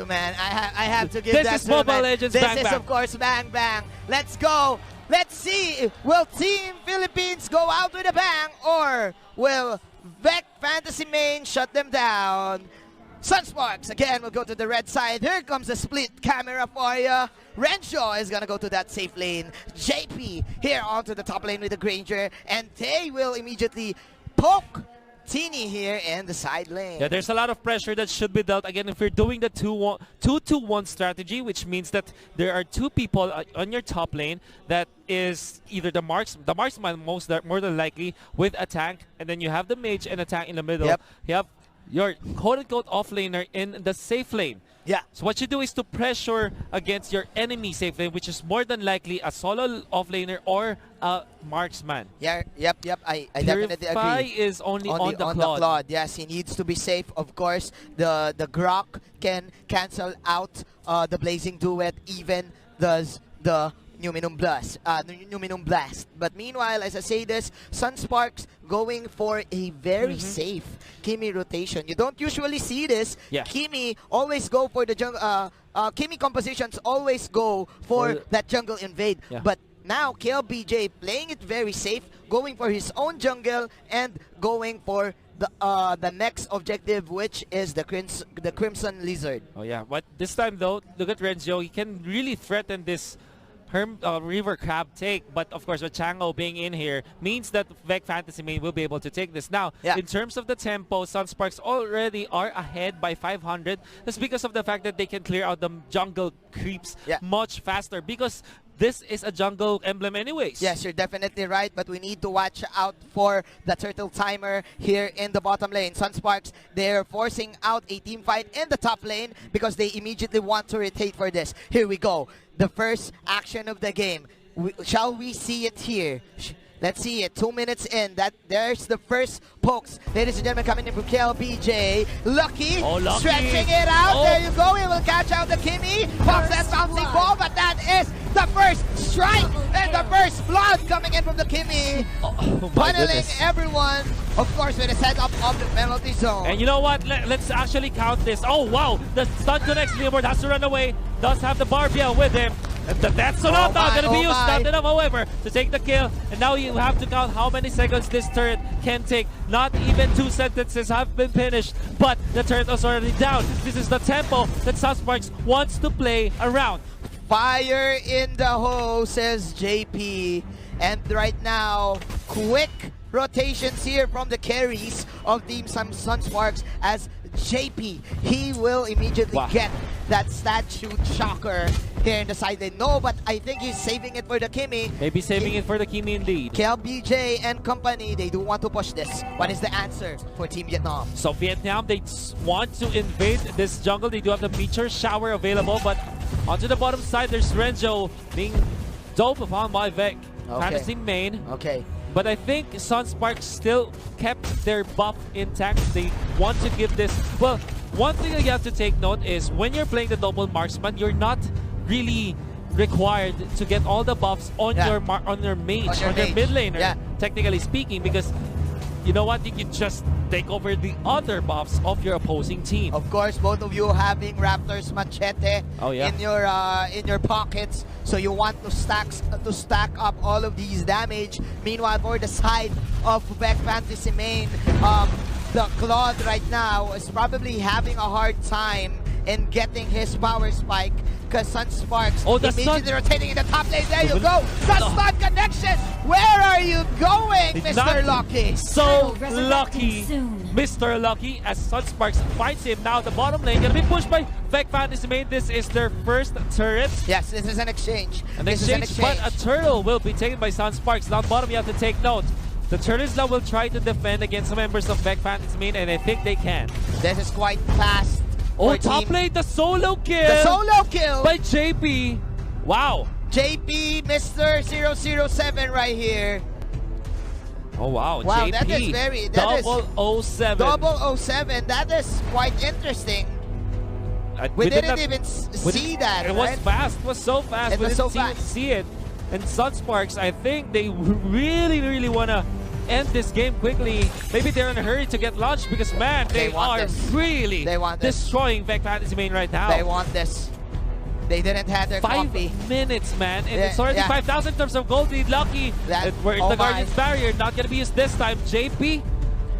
Man, I have to give this that is to you, Mobile man. Legends This Bang is Bang. of course Bang Bang. Let's go. Let's see. Will Team Philippines go out with a bang, or will VEC Fantasy Main shut them down? SUNSPARKS again will go to the red side. Here comes the split camera for you. Renjo is gonna go to that safe lane. JP here onto the top lane with the Granger, and they will immediately poke Teeny here in the side lane. Yeah, there's a lot of pressure that should be dealt. Again, if you're doing the 2-2-1 strategy, which means that there are two people on your top lane that is either the marksman more than likely with a tank, and then you have the mage and a tank in the middle. Yep. You have your quote-unquote off-laner in the safe lane. Yeah. So what you do is to pressure against your enemy safe lane, which is more than likely a solo offlaner or a marksman. Yeah, yep. I definitely Purify agree. is only on the Claude. Claude. Yes, he needs to be safe. Of course, the Grok can cancel out the Blazing Duet, even does the Numinum Blast. But meanwhile, as I say this, SUNSPARKS going for a very safe Kimi rotation. You don't usually see this. Yeah. Kimi always go for the jungle. Kimi compositions always go for that jungle invade. Yeah. But now KLBJ playing it very safe, going for his own jungle and going for the next objective, which is the Crimson Lizard. Oh yeah, but this time though, look at Renzo. He can really threaten this River Crab take, but of course with Chango being in here means that VEC Fantasy Main will be able to take this. Now, in terms of the tempo, SUNSPARKS already are ahead by 500. That's because of the fact that they can clear out the jungle creeps much faster, because this is a jungle emblem anyways. Yes, you're definitely right, but we need to watch out for the turtle timer here in the bottom lane. SUNSPARKS, they're forcing out a team fight in the top lane because they immediately want to rotate for this. Here we go. The first action of the game. Shall we see it here? Let's see it. 2 minutes in. There's the first pokes. Ladies and gentlemen, coming in from KLBJ. Lucky, Lucky. stretching it out. There you go. He will catch out the Kimi. Pops that bouncing ball, but that is the first strike and the first blood coming in from the Kimi. Funneling everyone, of course, with a setup of the penalty zone. And you know what? Let's actually count this. Oh, wow. The stun connects. Leomord has to run away. Does have the Barbia with him. And the Death Sonata going to be used. Not enough, however, to take the kill. And now you have to count how many seconds this turret can take. Not even 2 sentences have been finished, but the turret is already down. This is the tempo that SUNSPARKS wants to play around. Fire in the hole, says JP. And right now, quick rotations here from the carries of Team SUNSPARKS as JP, he will immediately get that statue shocker here in the side lane. No, but I think he's saving it for the Kimi. Maybe saving it for the Kimi indeed. KLBJ and company, they do want to push this. What is the answer for Team Vietnam? So Vietnam, they want to invade this jungle. They do have the Meteor Shower available, but onto the bottom side, there's Renzo being dope upon by VEC. Fantasy Main. Okay. But I think SUNSPARKS still kept their buff intact. They want to give this... Well, one thing that you have to take note is when you're playing the double marksman, you're not really required to get all the buffs on your mage, on your mid laner, technically speaking, because you know what? You can just take over the other buffs of your opposing team. Of course, both of you having Raptor's Machete in your pockets, so you want to stack up all of these damage. Meanwhile, for the side of VEC Fantasy Main, the Claude right now is probably having a hard time in getting his power spike because SUNSPARKS immediately rotating in the top lane. There you go. The stun connection. Where are you going, Mr. Lucky? So lucky, Mr. Lucky, as SUNSPARKS fights him. Now the bottom lane gonna be pushed by VEC Fantasy Main. This is their first turret. Yes, this is an exchange. But a turtle will be taken by SUNSPARKS. Down bottom, you have to take note. The turtles now will try to defend against some members of VEC Fantasy Main, and I think they can. This is quite fast. Oh, top lane, the solo kill! The solo kill! By JP. Wow. JP, Mr. 007 right here. Oh, wow. Wow, JP. that is very... 007. 007. That is quite interesting. We didn't even see that, It was fast. It was so fast. It was so fast. See it. And SUNSPARKS, I think they really, really want to end this game quickly. Maybe they're in a hurry to get launched because, man, they are really destroying VEC Fantasy Main right now. They want this. They didn't have their 5 coffee. minutes, man. And it's already 5,000 in terms of gold lead. Lucky. We're in the Guardian's Barrier. Not going to be used this time. JP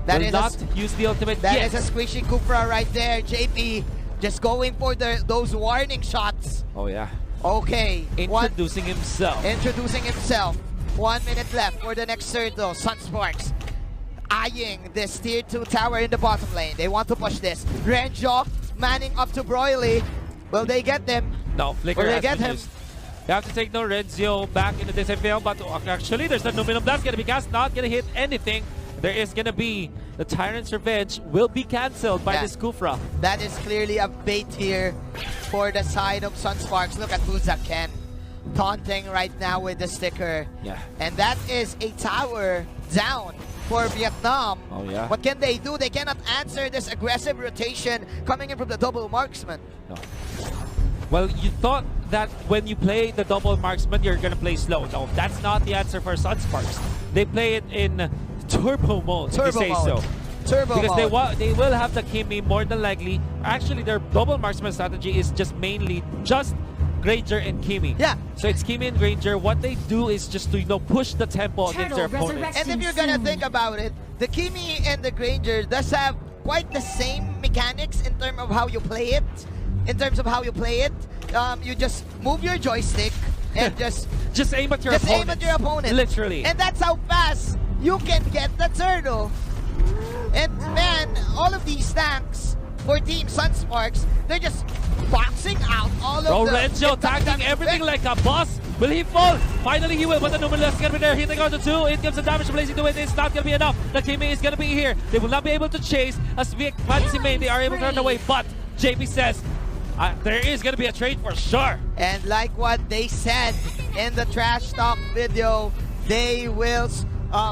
will not use the ultimate yet. That is a squishy Kufra right there. JP just going for those warning shots. Oh, yeah. Okay. Introducing himself. 1 minute left for the next third though. SUNSPARKS eyeing this tier 2 tower in the bottom lane. They want to push this. Renjo manning up to Broily. Will they get them? No, Flicker will they get him? Used. You have to take no Renzio back into this FPL, but actually there's a Numinum Blast going to be cast, not going to hit anything. There is going to be the Tyrant's Revenge will be cancelled by this Kufra. That is clearly a bait here for the side of SUNSPARKS. Look at VEC taunting right now with the sticker. Yeah. And that is a tower down for Vietnam. Oh, yeah. What can they do? They cannot answer this aggressive rotation coming in from the double marksman. No. Well, you thought that when you play the double marksman, you're going to play slow. No, that's not the answer for SUNSPARKS. They play it in turbo mode, if you say so. Because they will have the Kimi more than likely. Actually, their double marksman strategy is just mainly just Granger and Kimi. Yeah. So it's Kimi and Granger. What they do is just to push the tempo against their opponents. And if you're gonna think about it, the Kimi and the Granger does have quite the same mechanics in terms of how you play it. You just move your joystick and just aim at your opponent. Literally. And that's how fast you can get the turtle. And man, all of these tanks for Team SUNSPARKS, they're just boxing out all of the... Renjo attacking everything like a boss. Will he fall? Finally he will, but the Numinum is going to be there. Hitting on the 2. It gives the damage blazing to it. It's not going to be enough. The Kimi is going to be here. They will not be able to chase. As VEC Fantasy Main, they are able to run away. But JP says, there is going to be a trade for sure. And like what they said in the trash talk video, they will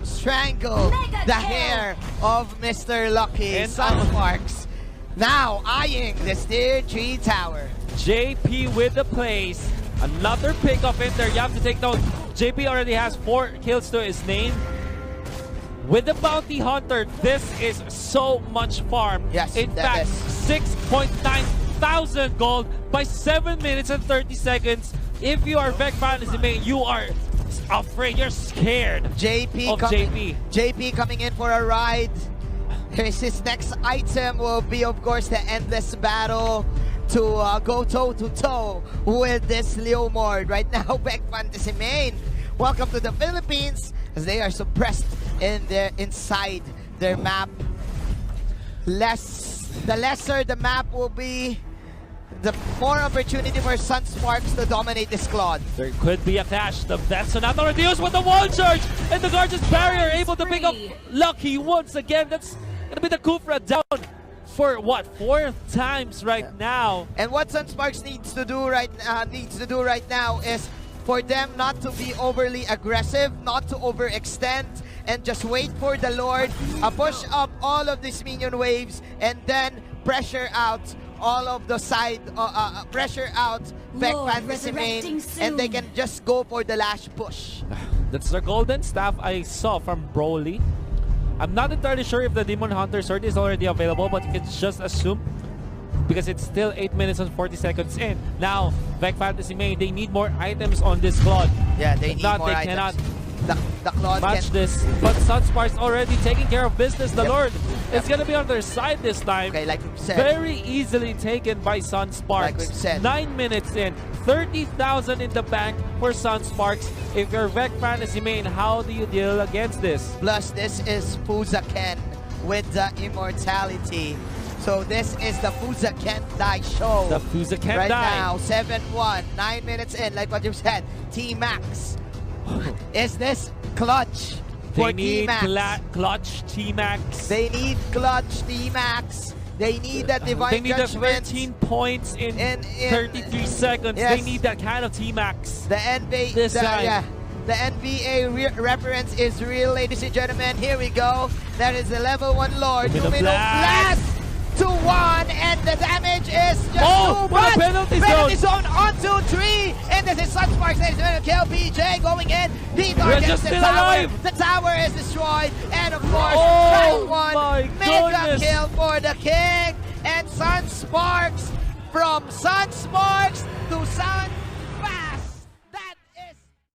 strangle the hair of Mr. Lucky. And SUNSPARKS now eyeing this tier 3 tower. JP with the plays. Another pickup in there. You have to take note. JP already has 4 kills to his name. With the Bounty Hunter, this is so much farm. Yes, in fact, 6.9 thousand gold by 7 minutes and 30 seconds. If you are VEC Fantasy Main, you are afraid, you're scared JP coming in for a ride. His next item will be, of course, the endless battle to go toe-to-toe with this Leomord. Right now, VEC Fantasy Main, welcome to the Philippines, as they are suppressed inside their map. The lesser the map will be, the more opportunity for SUNSPARKS to dominate this squad. There could be a clash. The Vensonato reduced with the wall charge, and the Guardian's Barrier able to pick up Lucky once again. That's gonna be the Kufra down for what, 4th times right now. And what SUNSPARKS needs to do right now is for them not to be overly aggressive, not to overextend, and just wait for the Lord, push up all of these minion waves, and then pressure out all of the side, pressure out VEC Fantasy Main, and they can just go for the last push. That's the golden staff I saw from Broly. I'm not entirely sure if the Demon Hunter sword is already available, but you can just assume because it's still 8 minutes and 40 seconds in. Now, VEC Fantasy Main, they need more items on this Claude. Yeah, they need more items. Cannot the Claude match this, but SUNSPARKS already taking care of business. The Lord is going to be on their side this time. Okay, like we've said. Very easily taken by SUNSPARKS. Like we've said. 9 minutes in, 30,000 in the bank for SUNSPARKS. If you're VEC Fantasy Main, how do you deal against this? Plus, this is Fuzaken with the immortality. So this is the Fuzaken Die show. The Fuzaken right Die. Now, 7-1, 9 minutes in, like what you said. T-Max. Is this clutch for T-Max? Clutch T-Max. They need clutch T-Max. They need that divine judgment. They need 13 points in 33 seconds. Yes. They need that kind of T-Max. The NBA reference is real, ladies and gentlemen. Here we go. That is the level 1 Lord. Numinum Blast to 1, and the damage is just 2. Penalty zone on 2-3, and And this is SUNSPARKS. He's going to kill PJ going in. He targets the tower. The tower is destroyed. And of course, round one. Mega kill for the King. And SUNSPARKS from SUNSPARKS.